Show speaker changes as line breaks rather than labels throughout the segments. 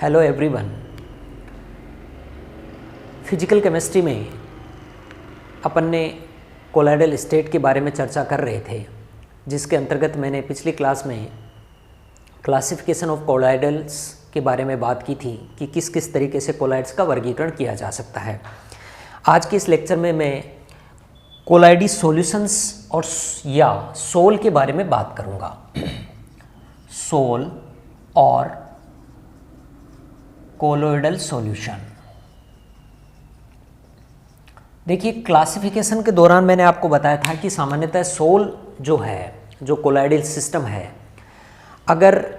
Hello everyone. Physical chemistry में अपन ने colloidal state के बारे में चर्चा कर रहे थे, जिसके अंतर्गत मैंने पिछली क्लास में क्लासिफिकेशन ऑफ कोलाइडल्स के बारे में बात की थी कि किस किस तरीके से कोलाइड्स का वर्गीकरण किया जा सकता है। आज के इस लेक्चर में मैं कोलाइडी सॉल्यूशंस और या सोल के बारे में बात करूँगा। सोल और कोलोइडल सॉल्यूशन। देखिए, क्लासिफिकेशन के दौरान मैंने आपको बताया था कि सामान्यतः सोल जो है, जो कोलाइडल सिस्टम है, अगर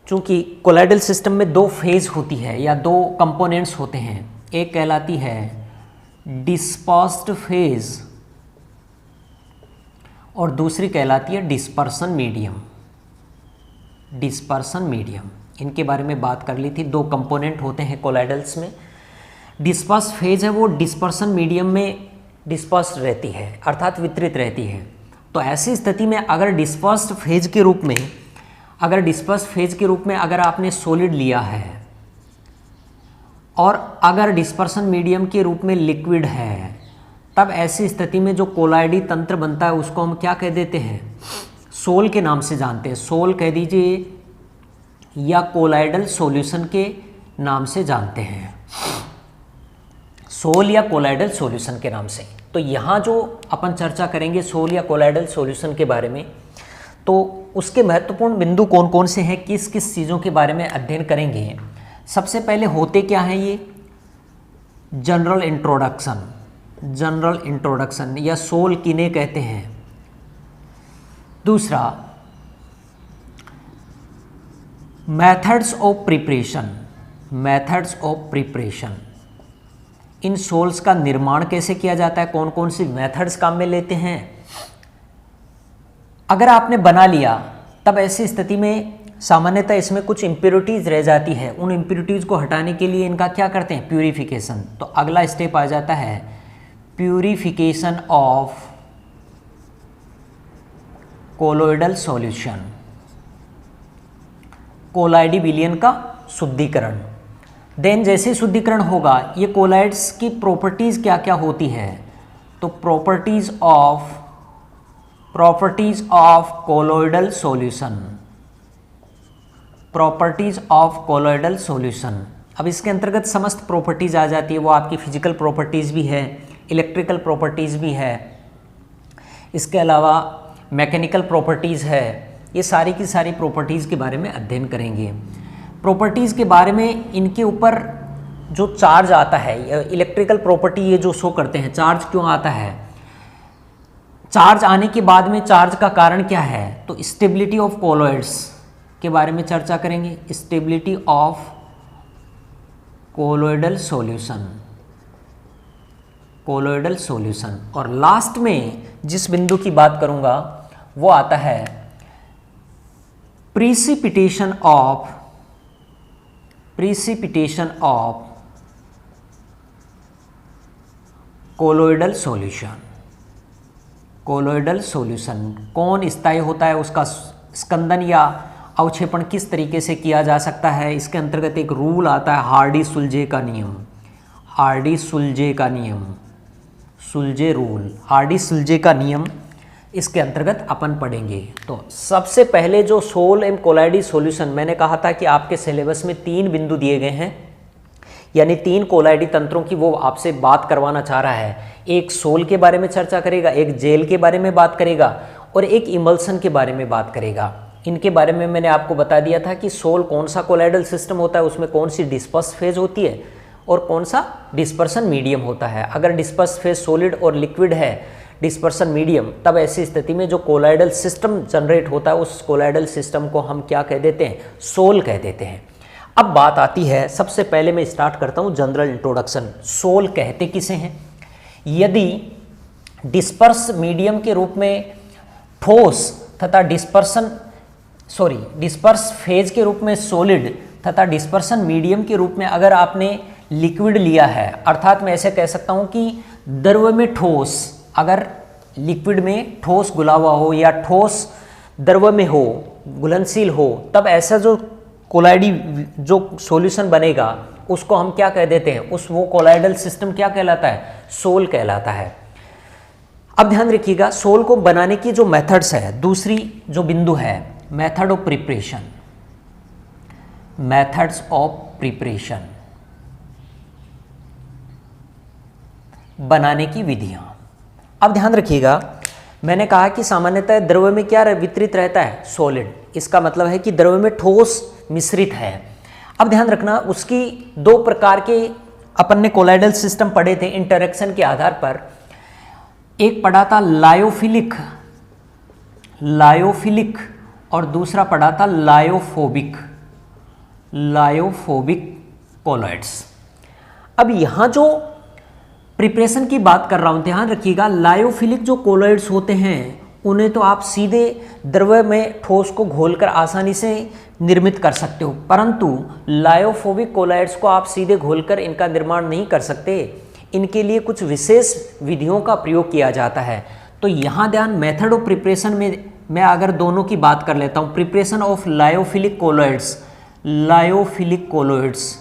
चूंकि कोलाइडल सिस्टम में दो फेज होती है या दो कंपोनेंट्स होते हैं, एक कहलाती है डिस्पर्स्ड फेज और दूसरी कहलाती है डिस्पर्सन मीडियम। डिस्पर्सन मीडियम, इनके बारे में बात कर ली थी। दो कंपोनेंट होते हैं कोलाइडल्स में। डिस्पर्स फेज है वो डिस्पर्सन मीडियम में डिस्पर्स रहती है, अर्थात वितरित रहती है। तो ऐसी स्थिति में अगर डिस्पर्स फेज के रूप में अगर आपने सॉलिड लिया है और अगर डिस्पर्सन मीडियम के रूप में लिक्विड है, तब ऐसी स्थिति में जो कोलाइडी तंत्र बनता है उसको हम क्या कह देते हैं? सोल के नाम से जानते हैं। सोल कह दीजिए या कोलाइडल सॉल्यूशन के नाम से जानते हैं। सोल या कोलाइडल सॉल्यूशन के नाम से। तो यहाँ जो अपन चर्चा करेंगे सोल या कोलाइडल सॉल्यूशन के बारे में, तो उसके महत्वपूर्ण बिंदु कौन कौन से हैं, किस किस चीज़ों के बारे में अध्ययन करेंगे। सबसे पहले होते क्या हैं ये? जनरल इंट्रोडक्शन या सोल किन्हें कहते हैं। दूसरा, मेथड्स ऑफ प्रिपरेशन। इन सोल्स का निर्माण कैसे किया जाता है, कौन कौन सी मेथड्स काम में लेते हैं। अगर आपने बना लिया तब ऐसी स्थिति में सामान्यतः इसमें कुछ इम्प्योरिटीज़ रह जाती है। उन इम्प्योरिटीज़ को हटाने के लिए इनका क्या करते हैं? प्यूरिफिकेशन। तो अगला स्टेप आ जाता है प्यूरिफिकेशन ऑफ कोलोइडल सॉल्यूशन। कोलाइडी विलयन का शुद्धिकरण। देन जैसे शुद्धिकरण होगा, ये कोलाइड्स की प्रॉपर्टीज़ क्या क्या होती है, तो प्रॉपर्टीज़ ऑफ कोलोइडल सॉल्यूशन। अब इसके अंतर्गत समस्त प्रॉपर्टीज़ आ जाती है। वो आपकी फिजिकल प्रॉपर्टीज़ भी है, इलेक्ट्रिकल प्रॉपर्टीज़ भी है, इसके अलावा मैकेनिकल प्रॉपर्टीज़ है। ये सारी की सारी प्रॉपर्टीज़ के बारे में अध्ययन करेंगे। प्रॉपर्टीज़ के बारे में इनके ऊपर जो चार्ज आता है, इलेक्ट्रिकल प्रॉपर्टी ये जो शो करते हैं, चार्ज क्यों आता है, चार्ज आने के बाद में चार्ज का कारण क्या है, तो स्टेबिलिटी ऑफ कोलोइड्स के बारे में चर्चा करेंगे। Stability of colloidal solution. और लास्ट में जिस बिंदु की बात करूंगा वो आता है प्रिसिपिटेशन ऑफ कोलोइडल सॉल्यूशन। कौन स्थायी होता है, उसका स्कंदन या अवक्षेपण किस तरीके से किया जा सकता है। इसके अंतर्गत एक रूल आता है हार्डी-सुलजे का नियम। इसके अंतर्गत अपन पढ़ेंगे। तो सबसे पहले जो सोल एंड कोलाइडी सॉल्यूशन, मैंने कहा था कि आपके सिलेबस में 3 बिंदु दिए गए हैं, यानी 3 कोलाइडी तंत्रों की वो आपसे बात करवाना चाह रहा है। एक सोल के बारे में चर्चा करेगा, एक जेल के बारे में बात करेगा और एक इमल्सन के बारे में बात करेगा। इनके बारे में मैंने आपको बता दिया था कि सोल कौन सा कोलाइडल सिस्टम होता है, उसमें कौन सी डिस्पर्स फेज होती है और कौन सा डिस्पर्सन मीडियम होता है। अगर डिस्पर्स फेज सॉलिड और लिक्विड है, डिस्पर्सन मीडियम, तब ऐसी स्थिति में जो कोलाइडल सिस्टम जनरेट होता है उस कोलाइडल सिस्टम को हम क्या कह देते हैं? सोल कह देते हैं। अब बात आती है, सबसे पहले मैं स्टार्ट करता हूं जनरल इंट्रोडक्शन। सोल कहते किसे हैं? यदि डिस्पर्स मीडियम के रूप में ठोस तथा डिस्पर्स फेज के रूप में सॉलिड तथा डिस्पर्सन मीडियम के रूप में अगर आपने लिक्विड लिया है, अर्थात मैं ऐसे कह सकता हूं कि द्रव में ठोस, अगर लिक्विड में ठोस घुला हुआ हो या ठोस द्रव में हो, घुलनशील हो, तब ऐसा जो कोलाइडी जो सॉल्यूशन बनेगा उसको हम क्या कह देते हैं, उस वो कोलाइडल सिस्टम क्या कहलाता है, सोल कहलाता है। अब ध्यान रखिएगा सोल को बनाने की जो मेथड्स है, दूसरी जो बिंदु है method of preparation, methods of preparation, बनाने की विधियां। अब ध्यान रखिएगा मैंने कहा कि सामान्यतः द्रव्य में क्या वितरित रहता है, सॉलिड। इसका मतलब है कि द्रव्य में ठोस मिश्रित है। अब ध्यान रखना उसकी दो प्रकार के अपन ने कोलाइडल सिस्टम पढ़े थे इंटरेक्शन के आधार पर। एक पढ़ा था लायोफिलिक, लायोफिलिक और दूसरा पढ़ा था लायोफोबिक, लायोफोबिक कोलॉइड्स। अब यहाँ जो प्रिपरेशन की बात कर रहा हूँ ध्यान रखिएगा, लायोफिलिक जो कोलॉइड्स होते हैं उन्हें तो आप सीधे द्रव्य में ठोस को घोलकर आसानी से निर्मित कर सकते हो, परंतु लायोफोबिक कोलॉइड्स को आप सीधे घोलकर इनका निर्माण नहीं कर सकते। इनके लिए कुछ विशेष विधियों का प्रयोग किया जाता है। तो यहाँ ध्यान मेथड ऑफ प्रिपरेशन में मैं अगर दोनों की बात कर लेता हूँ, preparation of lyophilic colloids, lyophilic colloids,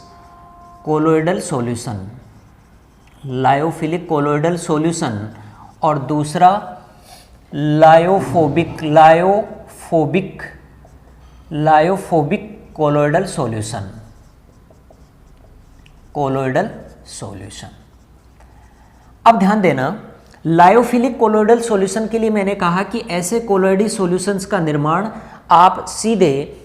colloidal solution, lyophilic colloidal solution, और दूसरा lyophobic, lyophobic, lyophobic colloidal solution, colloidal solution. अब ध्यान देना लायोफिलिक कोलॉइडल सॉल्यूशन के लिए मैंने कहा कि ऐसे कोलॉइडी सॉल्यूशंस का निर्माण आप सीधे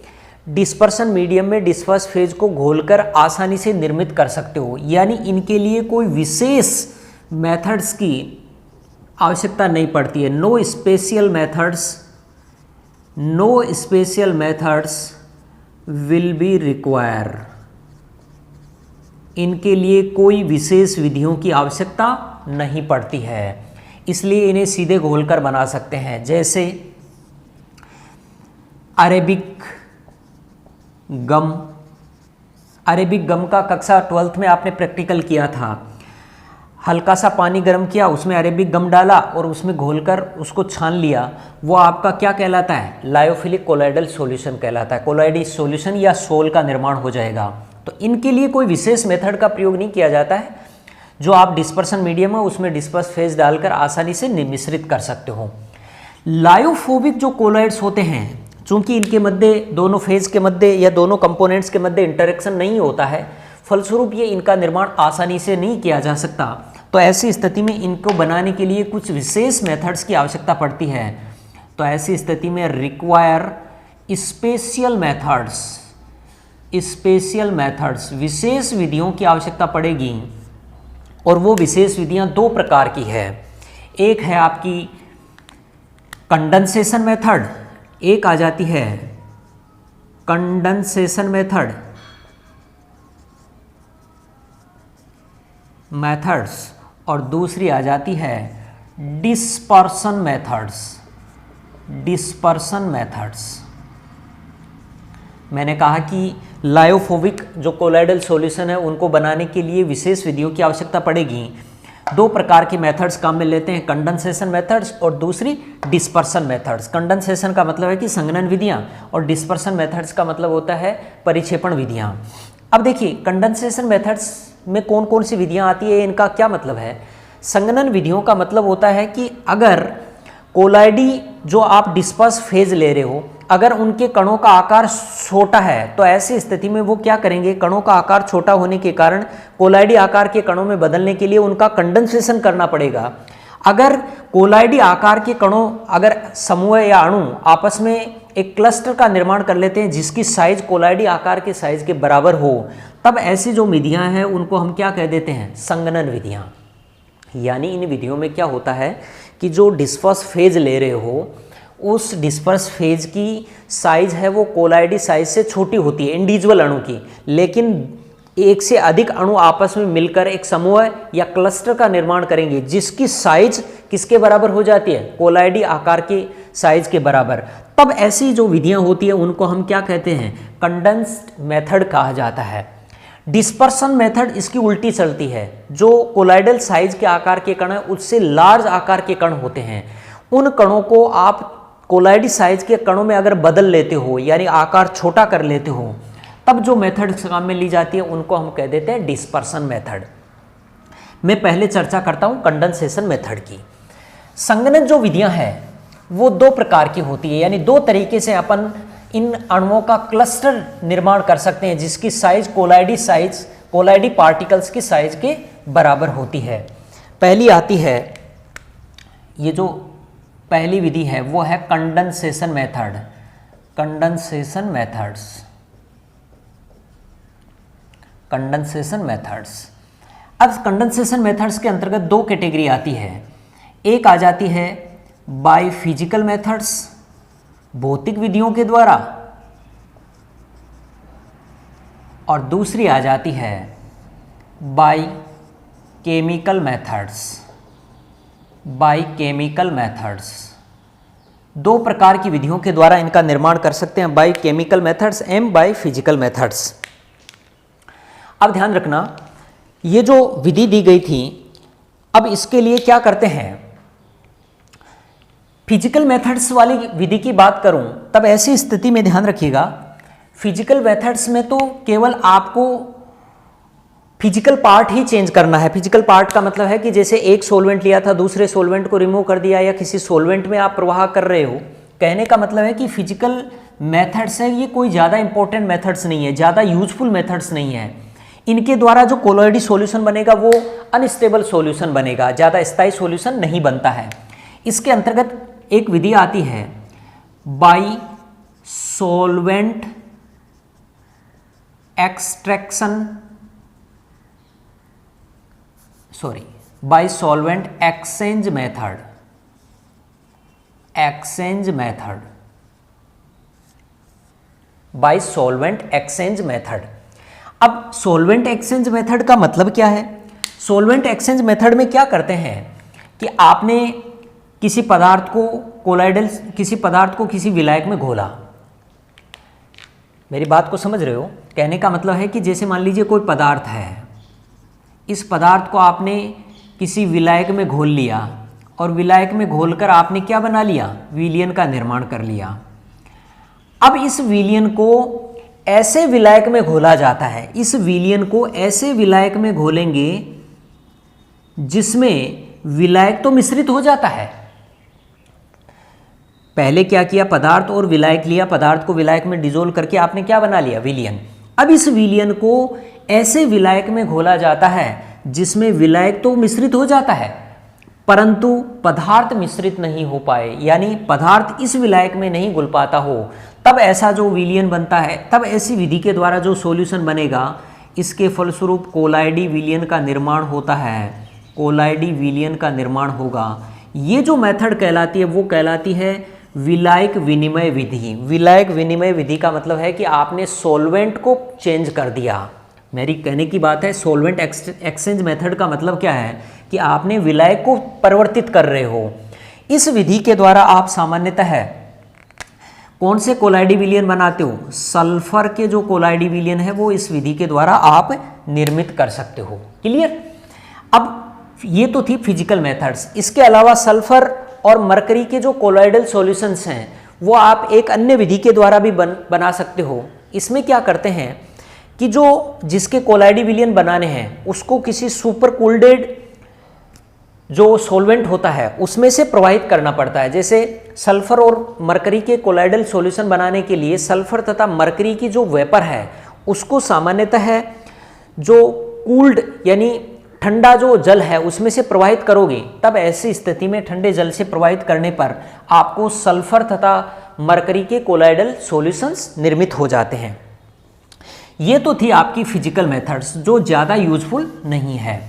डिस्पर्शन मीडियम में डिस्पर्स फेज को घोलकर आसानी से निर्मित कर सकते हो, यानी इनके लिए कोई विशेष मेथड्स की आवश्यकता नहीं पड़ती है। No special methods, no special methods will be require. इनके लिए कोई विशेष विधियों की आवश्यकता नहीं पड़ती है, इसलिए इन्हें सीधे घोलकर बना सकते हैं। जैसे अरेबिक गम, अरेबिक गम का कक्षा 12th में आपने प्रैक्टिकल किया था। हल्का सा पानी गर्म किया, उसमें अरेबिक गम डाला और उसमें घोलकर उसको छान लिया, वो आपका क्या कहलाता है, लायोफिलिक कोलॉइडल सॉल्यूशन कहलाता है। कोलॉइडी सॉल्यूशन या सोल का निर्माण हो जाएगा। तो इनके लिए कोई विशेष मेथड का प्रयोग नहीं किया जाता है, जो आप डिस्पर्शन मीडियम है उसमें डिस्पर्स फेज डालकर आसानी से मिश्रित कर सकते हो। लायोफोबिक जो कोलॉइड्स होते हैं, चूंकि इनके मध्य दोनों फेज के मध्य या दोनों कंपोनेंट्स के मध्य इंटरेक्शन नहीं होता है, फलस्वरूप ये इनका निर्माण आसानी से नहीं किया जा सकता। तो ऐसी स्थिति में इनको बनाने के लिए कुछ विशेष मेथड्स की आवश्यकता पड़ती है। तो ऐसी स्थिति में require special methods, special methods, विशेष विधियों की आवश्यकता पड़ेगी। और वो विशेष विधियां दो प्रकार की है। एक है आपकी कंडेंसेशन मेथड, एक आ जाती है कंडेंसेशन मेथड, मेथड्स, और दूसरी आ जाती है डिस्पर्शन मेथड्स, डिस्पर्शन मेथड्स। मैंने कहा कि लायोफोबिक जो कोलॉइडल सॉल्यूशन है उनको बनाने के लिए विशेष विधियों की आवश्यकता पड़ेगी। दो प्रकार के मेथड्स काम में लेते हैं, कंडेंसेशन मेथड्स और दूसरी डिस्पर्शन मेथड्स। कंडेंसेशन का मतलब है कि संघनन विधियां और डिस्पर्शन मेथड्स का मतलब होता है परिक्षेपण विधियां। अब देखिए कंडेंसेशन मेथड्स में कौन कौन सी विधियां आती है, इनका क्या मतलब है। संघनन विधियों का मतलब होता है कि अगर कोलॉइडी जो आप डिस्पर्स फेज ले रहे हो, अगर उनके कणों का आकार छोटा है तो ऐसी स्थिति में वो क्या करेंगे, कणों का आकार छोटा होने के कारण कोलॉइडी आकार के कणों में बदलने के लिए उनका कंडेंसेशन करना पड़ेगा। अगर कोलॉइडी आकार के कणों, अगर समूह या अणु आपस में एक क्लस्टर का निर्माण कर लेते हैं जिसकी साइज कोलॉइडी आकार के साइज के बराबर हो, तब ऐसी जो विधियां हैं उनको हम क्या कह देते हैं, संघनन विधियां। यानी इन विधियों में क्या होता है कि जो डिस्पर्स फेज ले रहे हो उस डिस्पर्स फेज की साइज है वो कोलॉइडी साइज से छोटी होती है इंडिविजुअल अणु की, लेकिन एक से अधिक अणु आपस में मिलकर एक समूह या क्लस्टर का निर्माण करेंगे जिसकी साइज किसके बराबर हो जाती है, कोलॉइडी आकार के साइज के बराबर। तब ऐसी जो विधियां होती है उनको हम क्या कहते हैं, कंडेंस्ड मेथड कहा जाता है। डिस्पर्शन मेथड इसकी उल्टी चलती है। जो कोलॉइडल साइज के आकार के कण है उससे लार्ज आकार के कण होते हैं, उन कणों को आप कोलॉइडी साइज के कणों में अगर बदल लेते हो यानी आकार छोटा कर लेते हो, तब जो मेथड काम में ली जाती है उनको हम कह देते हैं डिस्पर्सन मेथड। मैं पहले चर्चा करता हूं कंडेंसेशन मेथड की। संगणन जो विधियां हैं वो दो प्रकार की होती है, यानी दो तरीके से अपन इन अणुओं का क्लस्टर निर्माण कर सकते हैं जिसकी साइज कोलाइडी पार्टिकल्स की साइज के बराबर होती है। पहली आती है, ये जो पहली विधि है वो है कंडेंसेशन मेथड। Condensation methods. अब कंडेंसेशन मेथड्स के अंतर्गत दो कैटेगरी आती है। एक आ जाती है बाय फिजिकल मेथड्स, भौतिक विधियों के द्वारा, और दूसरी आ जाती है बाय केमिकल मेथड्स। दो प्रकार की विधियों के द्वारा इनका निर्माण कर सकते हैं, by chemical methods and by physical methods. अब ध्यान रखना, ये जो विधि दी गई थी, अब इसके लिए क्या करते हैं, फिजिकल मेथड्स वाली विधि की बात करूं तब ऐसी स्थिति में ध्यान रखिएगा, फिजिकल मेथड्स में तो केवल आपको फिजिकल पार्ट ही चेंज करना है। फिजिकल पार्ट का मतलब है कि जैसे एक सोलवेंट लिया था, दूसरे सोलवेंट को रिमूव कर दिया, या किसी सोलवेंट में आप प्रवाह कर रहे हो। कहने का मतलब है कि फिजिकल मेथड्स है ये कोई ज़्यादा इंपॉर्टेंट मेथड्स नहीं है, ज़्यादा यूजफुल मेथड्स नहीं है। इनके द्वारा जो कोलॉइडी सॉल्यूशन बनेगा वो अनस्टेबल सॉल्यूशन बनेगा, ज़्यादा स्थायी सॉल्यूशन नहीं बनता है। इसके अंतर्गत एक विधि आती है बाय सॉल्वेंट एक्सचेंज मेथड। अब सॉल्वेंट एक्सचेंज मेथड का मतलब क्या है? सॉल्वेंट एक्सचेंज मेथड में क्या करते हैं कि आपने किसी पदार्थ को किसी विलायक में घोला। मेरी बात को समझ रहे हो? कहने का मतलब है कि जैसे मान लीजिए कोई पदार्थ है, इस पदार्थ को आपने किसी विलायक में घोल लिया, और विलायक में घोलकर आपने क्या बना लिया? विलयन का निर्माण कर लिया। अब इस विलयन को ऐसे विलायक में घोला जाता है, इस विलयन को ऐसे विलायक में घोलेंगे जिसमें विलायक तो मिश्रित हो जाता है। पहले क्या किया, पदार्थ और विलायक लिया, पदार्थ को विलायक में डिजोल्व करके आपने क्या बना लिया? विलयन। अब इस विलयन को ऐसे विलायक में घोला जाता है जिसमें विलायक तो मिश्रित हो जाता है परंतु पदार्थ मिश्रित नहीं हो पाए, यानी पदार्थ इस विलायक में नहीं घुल पाता हो। तब ऐसा जो विलयन बनता है, तब ऐसी विधि के द्वारा जो सॉल्यूशन बनेगा, इसके फलस्वरूप कोलाइडी विलयन का निर्माण होता है। कोलाइडी विलयन का निर्माण होगा। ये जो मेथड कहलाती है वो कहलाती है विलायक विनिमय विधि। विलायक विनिमय विधि का मतलब है कि आपने सॉल्वेंट को चेंज कर दिया। मेरी कहने की बात है, सॉल्वेंट एक्सचेंज मेथड का मतलब क्या है कि आपने विलायक को परिवर्तित कर रहे हो। इस विधि के द्वारा आप सामान्यतः कौन से कोलाइडी विलयन बनाते हो? सल्फर के जो कोलाइडी विलयन है वो इस विधि के द्वारा आप निर्मित कर सकते हो। क्लियर? अब ये तो थी फिजिकल मेथड्स। इसके अलावा सल्फर और मरकरी के जो कोलॉइडल सॉल्यूशंस हैं वो आप एक अन्य विधि के द्वारा भी बना सकते हो। इसमें क्या करते हैं कि जो जिसके कोलाइडी विलयन बनाने हैं उसको किसी सुपर कूल्डेड जो सॉल्वेंट होता है उसमें से प्रवाहित करना पड़ता है। जैसे सल्फर और मरकरी के कोलाइडल सॉल्यूशन बनाने के लिए सल्फर तथा मरकरी की जो वेपर है उसको सामान्यतः जो कूल्ड यानी ठंडा जो जल है उसमें से प्रवाहित करोगे, तब ऐसी स्थिति में ठंडे जल से प्रवाहित करने पर आपको सल्फर तथा मरकरी के कोलाइडल सॉल्यूशंस निर्मित हो जाते हैं। ये तो थी आपकी फिजिकल मेथड्स जो ज़्यादा यूजफुल नहीं है।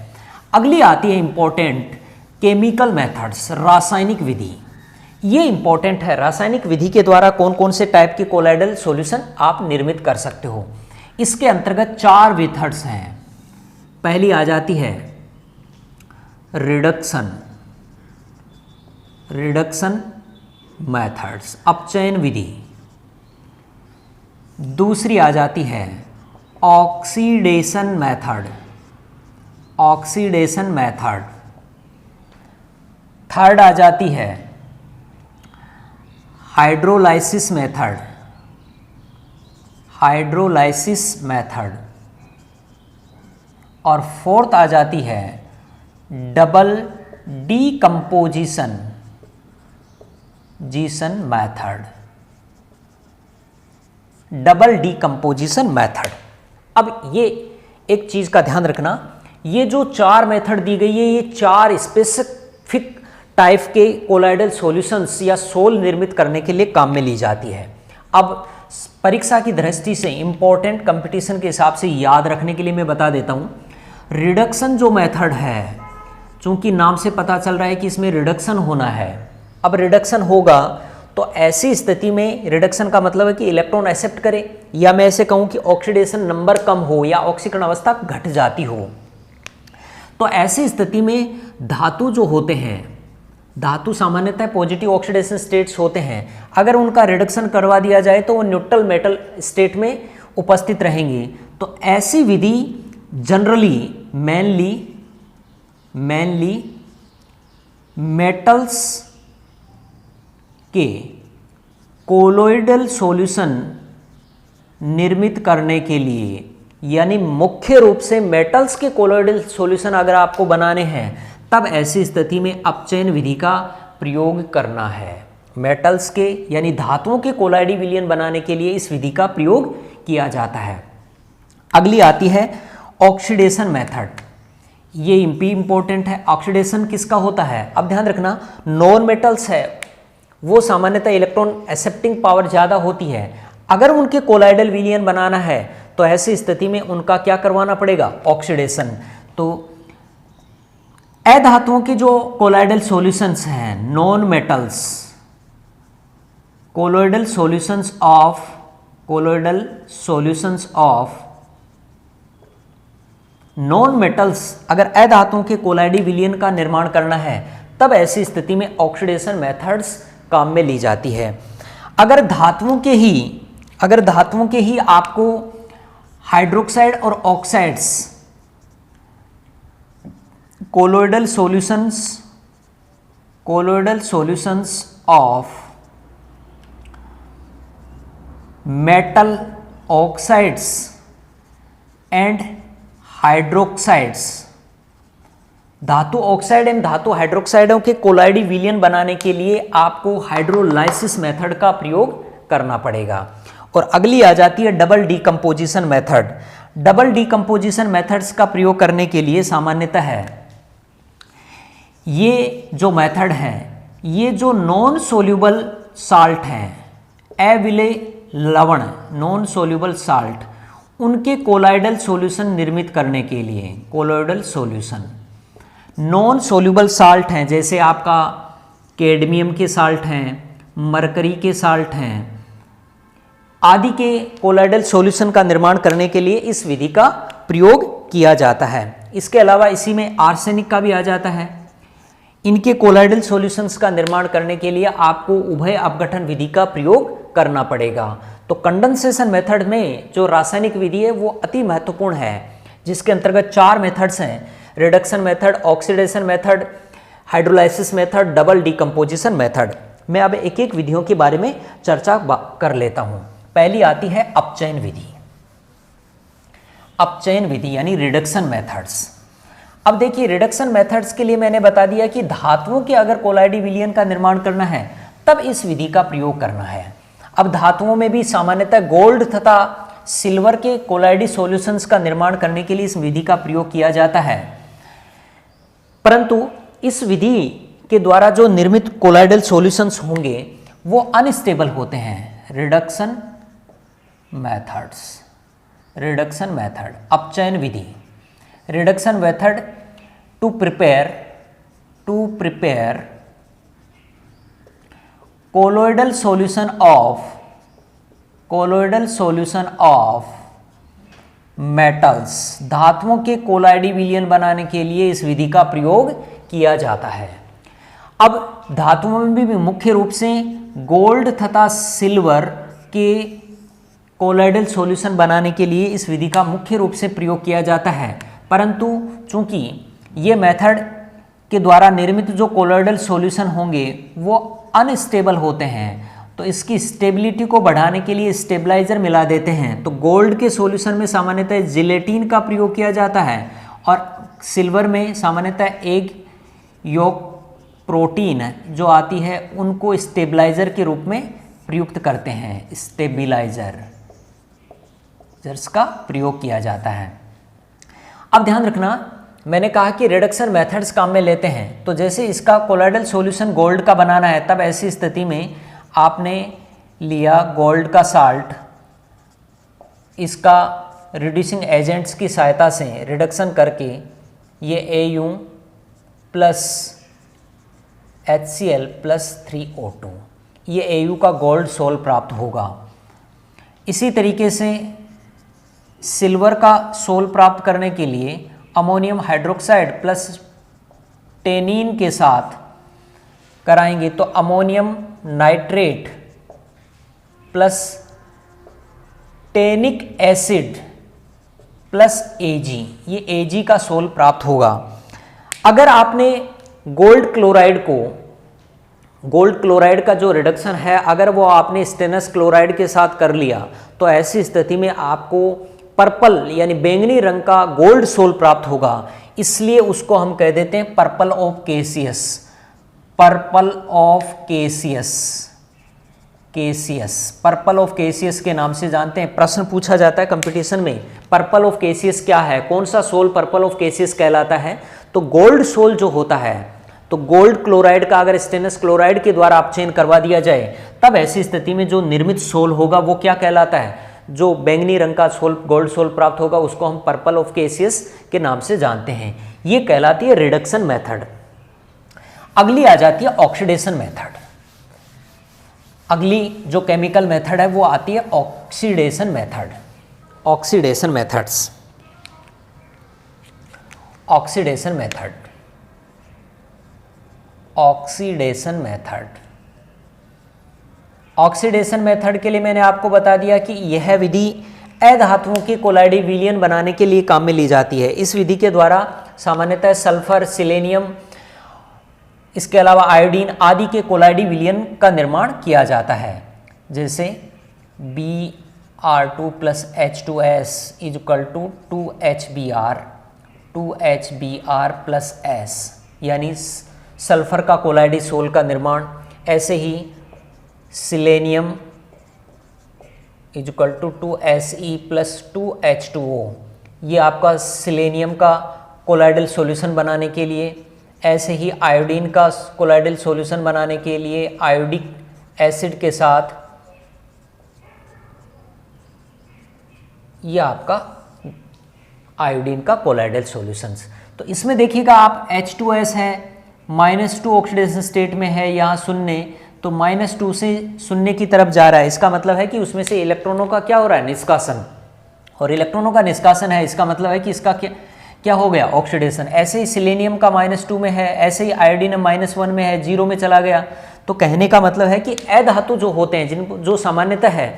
अगली आती है इंपॉर्टेंट केमिकल मेथड्स, रासायनिक विधि। ये इंपॉर्टेंट है। रासायनिक विधि के द्वारा कौन कौन से टाइप के कोलाइडल सॉल्यूशन आप निर्मित कर सकते हो। इसके अंतर्गत 4 मेथड्स हैं। पहली आ जाती है रिडक्शन मेथड्स, अपचयन विधि। दूसरी आ जाती है ऑक्सीडेशन मेथड। थर्ड आ जाती है हाइड्रोलाइसिस हाइड्रोलाइसिस मेथड, और फोर्थ आ जाती है double decomposition method, double decomposition method. अब ये एक चीज का ध्यान रखना, ये जो चार मेथड दी गई है ये चार स्पेसिफिक टाइप के कोलाइडल सॉल्यूशंस या सोल निर्मित करने के लिए काम में ली जाती है। अब परीक्षा की दृष्टि से इंपॉर्टेंट कंपटीशन के हिसाब से याद रखने के लिए मैं बता देता हूं, रिडक्शन जो मेथड है, चूंकि नाम से पता चल रहा है कि इसमें रिडक्शन होना है। अब रिडक्शन होगा तो ऐसी स्थिति में रिडक्शन का मतलब है कि इलेक्ट्रॉन एक्सेप्ट करे, या मैं ऐसे कहूं कि ऑक्सीडेशन नंबर कम हो या ऑक्सीकरण अवस्था घट जाती हो। तो ऐसी स्थिति में धातु जो होते हैं, धातु सामान्यतः पॉजिटिव ऑक्सीडेशन स्टेट्स होते हैं, अगर उनका रिडक्शन करवा दिया जाए तो वो न्यूट्रल मेटल स्टेट में उपस्थित रहेंगे। तो ऐसी विधि जनरली मेनली मेटल्स के कोलोइडल सॉल्यूशन निर्मित करने के लिए, यानी मुख्य रूप से मेटल्स के कोलोइडल सॉल्यूशन अगर आपको बनाने हैं तब ऐसी स्थिति में अपचयन विधि का प्रयोग करना है। मेटल्स के यानी धातुओं के कोलाइडी विलयन बनाने के लिए इस विधि का प्रयोग किया जाता है। अगली आती है ऑक्सीडेशन मेथड। ये इंपॉर्टेंट है। ऑक्सीडेशन किसका होता है? अब ध्यान रखना, नॉन मेटल्स है वो सामान्यतः इलेक्ट्रॉन एक्सेप्टिंग पावर ज़्यादा होती है। अगर उनके कोलाइडल विलयन बनाना है तो ऐसी स्थिति में उनका क्या करवाना पड़ेगा? ऑक्सीडेशन। तो अधातुओं के जो कोलाइडल सॉल्यूशंस हैं, non metals, colloidal solutions of non metals, अगर अधातुओं के कोलाइडी विलयन का निर्माण करना है तब ऐसी स्थिति में ऑक्सीडेशन मेथड्स काम में ली जाती है। अगर धातुओं के ही आपको हाइड्रोक्साइड और oxides colloidal solutions of metal oxides and hydroxides, धातु ऑक्साइड एवं धातु हाइड्रोक्साइडों के कोलाइडी विलयन बनाने के लिए आपको हाइड्रोलाइसिस मेथड का प्रयोग करना पड़ेगा। और अगली आ जाती है double decomposition method. Double decomposition methods का प्रयोग करने के लिए सामान्यतः है ये जो मेथड है, ये जो नॉन सोल्यूबल साल्ट हैं, अविलेय लवण, नॉन सोल्यूबल साल्ट, उनके कोलाइडल सॉल्यूशन निर्मित करने के लिए, colloidal solution non soluble salt हैं, जैसे आपका कैडमियम के साल्ट हैं, मरकरी के साल्ट हैं, आदि के कोलाइडल सॉल्यूशन का निर्माण करने के लिए इस विधि का प्रयोग किया जाता है। इसके अलावा इसी में आर्सेनिक का भी आ जाता है। इनके कोलाइडल सॉल्यूशंस का निर्माण करने के लिए आपको उभय अपघटन विधि का प्रयोग करना पड़ेगा। तो कंडेंसेशन मेथड में जो रासायनिक विधि है वो अति महत्वपूर्ण है, जिसके अंतर्गत चार मेथड्स हैं: reduction method, oxidation method, hydrolysis method, double decomposition method. मैं अब एक एक विधियों के बारे में चर्चा कर लेता हूं। पहली आती है अपचयन विधि। अपचयन विधि यानी रिडक्शन मेथड्स। अब देखिए, रिडक्शन मेथड्स के लिए मैंने बता दिया कि धातुओं के अगर कोलाइडी विलयन का निर्माण करना है तब इस विधि का प्रयोग करना है। अब धातुओं में भी सामान्यतः गोल्ड तथा सिल्वर के कोलाइडी सॉल्यूशंस का निर्माण करने के लिए इस विधि का प्रयोग किया जाता है, परंतु इस विधि के द्वारा जो निर्मित कोलाइडल सॉल्यूशंस होंगे वो अनस्टेबल होते हैं। रिडक्शन मेथड, अपचयन विधि, reduction method to prepare colloidal solution of metals, धातुओं के कोलाइडी विलयन बनाने के लिए इस विधि का प्रयोग किया जाता है। अब धातुओं में भी मुख्य रूप से गोल्ड तथा सिल्वर के कोलाइडल सॉल्यूशन बनाने के लिए इस विधि का मुख्य रूप से प्रयोग किया जाता है, परंतु चूंकि ये मेथड के द्वारा निर्मित जो कोलोइडल सॉल्यूशन होंगे वो अनस्टेबल होते हैं, तो इसकी स्टेबिलिटी को बढ़ाने के लिए स्टेबलाइजर मिला देते हैं। तो गोल्ड के सॉल्यूशन में सामान्यतः जिलेटिन का प्रयोग किया जाता है और सिल्वर में सामान्यतः एग योक प्रोटीन जो आती है उनको स्टेबलाइजर के रूप में प्रयुक्त करते हैं। स्टेबलाइजर्स का प्रयोग किया जाता है। अब ध्यान रखना, मैंने कहा कि रिडक्शन मेथड्स काम में लेते हैं। तो जैसे इसका कोलॉइडल सॉल्यूशन गोल्ड का बनाना है, तब ऐसी स्थिति में आपने लिया गोल्ड का साल्ट, इसका रिड्यूसिंग एजेंट्स की सहायता से रिडक्शन करके ये AU plus HCl plus 3O2, ये AU का गोल्ड सोल प्राप्त होगा। इसी तरीके से सिल्वर का सोल प्राप्त करने के लिए अमोनियम हाइड्रोक्साइड प्लस टेनिन के साथ कराएंगे तो ammonium nitrate plus tannic acid plus Ag, ये Ag का सोल प्राप्त होगा। अगर आपने गोल्ड क्लोराइड का जो रिडक्शन है अगर वो आपने स्टेनस क्लोराइड के साथ कर लिया तो ऐसी स्थिति में आपको पर्पल यानी बैंगनी रंग का गोल्ड सोल प्राप्त होगा। इसलिए उसको हम कह देते हैं पर्पल ऑफ केसियस। पर्पल ऑफ केसियस के नाम से जानते हैं। प्रश्न पूछा जाता है कंपटीशन में, पर्पल ऑफ केसियस क्या है, कौन सा सोल पर्पल ऑफ केसियस कहलाता है? तो गोल्ड सोल जो होता है, तो गोल्ड क्लोराइड का अगर स्टेनस क्लोराइड के द्वारा अपचयन करवा दिया जाए तब ऐसी स्थिति में जो निर्मित सोल होगा वो क्या कहलाता है? जो बैंगनी रंग का सोल गोल्ड सोल प्राप्त होगा उसको हम पर्पल ऑफ केसियस के नाम से जानते हैं। ये कहलाती है रिडक्शन मेथड। अगली आ जाती है ऑक्सीडेशन मेथड। अगली जो केमिकल मेथड है वो आती है ऑक्सीडेशन मेथड। ऑक्सीडेशन मेथड के लिए मैंने आपको बता दिया कि यह विधि अधातुओं की कोलाइडी विलयन बनाने के लिए काम में ली जाती है। इस विधि के द्वारा सामान्यतः सल्फर, सिलेनियम, इसके अलावा आयोडीन आदि के कोलाइडी विलयन का निर्माण किया जाता है। जैसे Br2 plus H2S is equal to 2HBr plus S, यानी सल्फर का कोलाइडी सोल का निर्माण। ऐसे ही selenium is equal to 2Se plus 2H2O, ये आपका सिलेनियम का कोलाइडल सॉल्यूशन बनाने के लिए। ऐसे ही आयोडीन का कोलाइडल सॉल्यूशन बनाने के लिए आयोडिक एसिड के साथ ये आपका आयोडीन का कोलाइडल सॉल्यूशंस। तो इसमें देखिएगा आप H2S है, -2 ऑक्सीडेशन स्टेट में है, यहाँ शून्य, तो -2 से शून्य की तरफ जा रहा है। इसका मतलब है कि उसमें से इलेक्ट्रॉनों का क्या हो रहा है? निष्कासन। और इलेक्ट्रॉनों का निष्कासन है, इसका मतलब है कि इसका क्या हो गया? ऑक्सीडेशन। ऐसे ही सिलेनियम का -2 में है, ऐसे ही आयोडीन -1 में है, 0 में चला गया। तो कहने का मतलब है कि अधातु जो होते हैं जो सामान्यतः है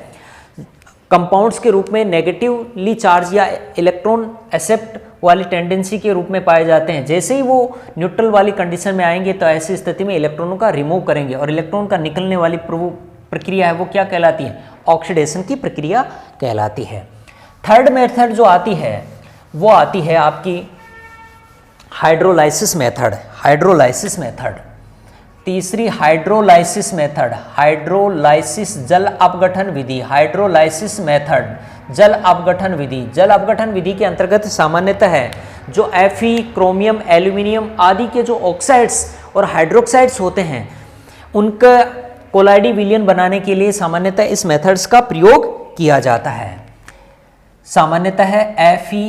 कंपाउंड्स के रूप में नेगेटिवली चार्ज या इलेक्ट्रॉन एक्सेप्ट वाली टेंडेंसी के रूप में पाए जाते हैं, जैसे ही वो न्यूट्रल वाली कंडीशन में आएंगे तो ऐसी स्थिति में इलेक्ट्रॉनों का रिमूव करेंगे और इलेक्ट्रॉन का निकलने वाली प्रक्रिया है वो क्या कहलाती है? ऑक्सीडेशन की प्रक्रिया कहलाती है। थर्ड मेथड जो आती है वो आती है आपकी हाइड्रोलाइसिस मेथड। तीसरी हाइड्रोलाइसिस मेथड, हाइड्रोलाइसिस जल अपघटन विधि। हाइड्रोलाइसिस मेथड जल अपघटन विधि। जल अपघटन विधि के अंतर्गत सामान्यतः है जो Fe, क्रोमियम, एल्यूमिनियम आदि के जो ऑक्साइड्स और हाइड्रोक्साइड्स होते हैं उनका कोलाइडी विलयन बनाने के लिए सामान्यतः इस मेथड्स का प्रयोग किया जाता है। सामान्यतः Fe,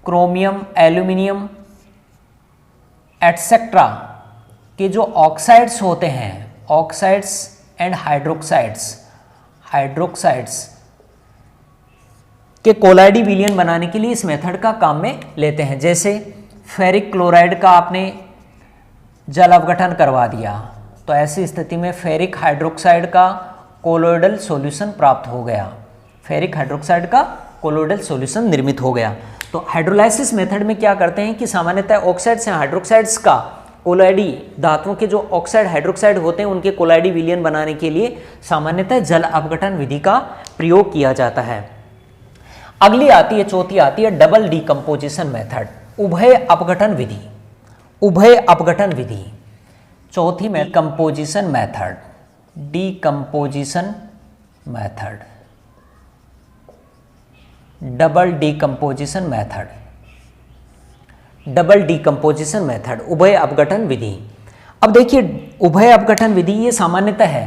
क्रोमियम, एल्यूमिनियम एटसेट्रा के जो ऑक्साइड्स होते हैं, ऑक्साइड्स एंड हाइड्रोक्साइड्स के कोलाइडी विलयन बनाने के लिए इस मेथड का काम में लेते हैं। जैसे फेरिक क्लोराइड का आपने जल अपघटन करवा दिया तो ऐसी स्थिति में फेरिक हाइड्रोक्साइड का कोलोइडल सॉल्यूशन प्राप्त हो गया। फेरिक हाइड्रोक्साइड का कोलोइडल सॉल्यूशन निर्मित हो गया। तो हाइड्रोलाइसिस मेथड में क्या करते हैं कि सामान्यतः ऑक्साइड्स या हाइड्रोक्साइड्स का कोलॉइडी धातुओं के जो ऑक्साइड हाइड्रोक्साइड होते हैं उनके कोलॉइडी विलयन बनाने के लिए सामान्यतः जल अपघटन विधि का प्रयोग किया जाता है। अगली आती है, चौथी आती है डबल डीकम्पोजिशन मेथड, उभय अपघटन विधि। उभय अपघटन विधि चौथी में composition method, decomposition method, double decomposition method, double decomposition method, उभय अपघटन विधि। अब देखिए उभय अपघटन विधि ये सामान्यतः है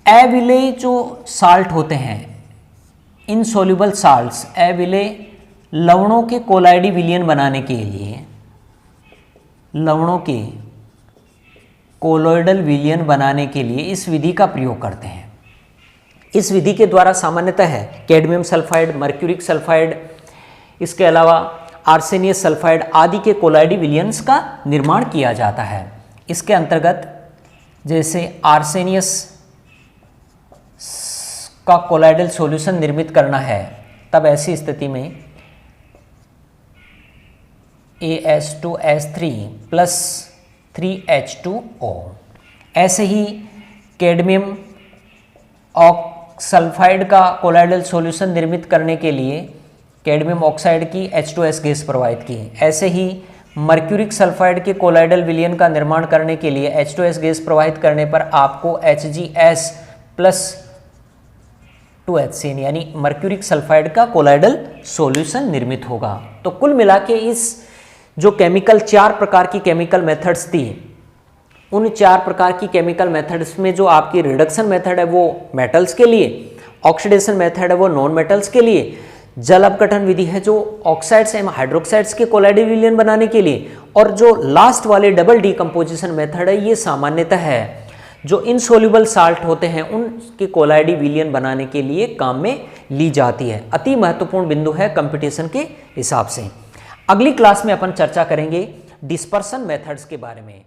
अविलेय जो साल्ट होते हैं, इनसोल्यूबल साल्ट्स, अविलेय लवणों के कोलॉइडी विलयन बनाने के लिए, लवणों के कोलॉइडल विलयन बनाने के लिए इस विधि का प्रयोग करते हैं। इस विधि के द्वारा सामान्यतः है कैडमियम सल्फाइड, मर्क्यूरिक सल्फाइड, इसके अलावा आर्सेनियस सल्फाइड आदि के कोलॉइडी विलयंस का निर्माण किया जाता है। इसके अंतर्गत जैसे आर्सेनियस का कोलॉइडल सॉल्यूशन निर्मित करना है, तब ऐसी स्थिति में AS2S3 प्लस 3H2O। ऐसे ही कैडमियम सल्फाइड का कोलॉइडल सॉल्यूशन निर्मित करने के लिए कैडमियम ऑक्साइड की H2S गैस प्रवाहित की। ऐसे ही मर्क्यूरिक सल्फाइड के कोलॉइडल विलयन का निर्माण करने के लिए H2S गैस प्रवाहित करने पर आपको HgS प्लस 2HCN यानी मर्क्यूरिक सल्फाइड का कोलॉइडल सॉल्यूशन निर्मित होगा। तो कुल मिला के इस जो केमिकल 4 प्रकार की केमिकल मेथड्स थी, उन 4 प्रकार की केमिकल मेथड्स में जो आपकी रिडक्शन मेथड है वो मेटल्स के लिए, ऑक्सीडेशन मेथड है वो नॉन मेटल्स के लिए, जल अपघटन विधि है जो ऑक्साइड्स एवं हाइड्रोक्साइड्स के कोलॉइडी विलयन बनाने के लिए, और जो लास्ट वाले डबल डीकम्पोजिशन मेथड है ये सामान्यतः है जो इनसोल्यूबल साल्ट होते हैं उनके कोलॉइडी विलयन बनाने के लिए काम में ली जाती है। अति महत्वपूर्ण बिंदु है कंपटीशन के हिसाब से। अगली क्लास में अपन चर्चा करेंगे डिस्पर्सन मेथड्स के बारे में।